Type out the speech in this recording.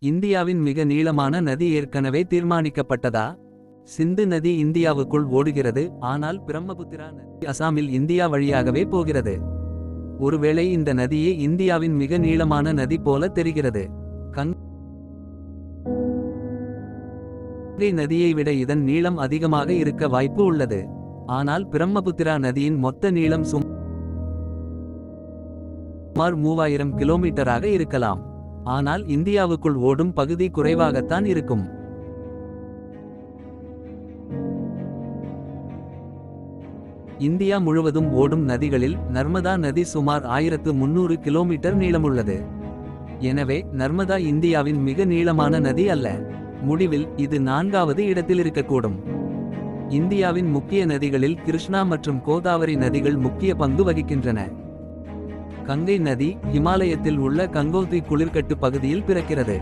இந்தியாவின் மிக நீளமான நதி ஏற்கனவே தீர்மானிக்கப்பட்டதா? சிந்து நதி இந்தியாவுக்குள் ஓடுகிறது, ஆனால் பிரம்மபுத்திரா நதி அசாமில் இந்தியா வழியாகவே போகிறது. ஒருவேளை இந்த நதியே இந்தியாவின் மிக நீளமான நதி போல தெரிகிறது. கங்கை நதியை விட இதன் நீளம் அதிகமாக இருக்க வாய்ப்பு உள்ளது. ஆனால் பிரம்மபுத்திரா நதியின் மொத்த நீளம் சுமார் 3000 கிலோமீட்டராக இருக்கலாம். ஆனால் இந்தியாவுக்குள் ஓடும் பகுதி குறைவாகத்தான் இருக்கும். இந்தியா முழுவதும் ஓடும் நதிகளில் நர்மதா நதி சுமார் 1300 கிலோமீட்டர் நீளமுள்ளது. எனவே நர்மதா இந்தியாவின் மிக நீளமான நதி அல்ல. முடிவில் இது 4வது இடத்தில் இருக்கக்கூடும். இந்தியாவின் முக்கிய நதிகளில் கிருஷ்ணா மற்றும் கோதாவரி நதிகள் முக்கிய பங்கு வகிக்கின்றன. கங்கை நதி ஹிமாலயத்தில் உள்ள கங்கோத்ரி குளிர்கட்டு பகுதியில் பிறக்கிறது.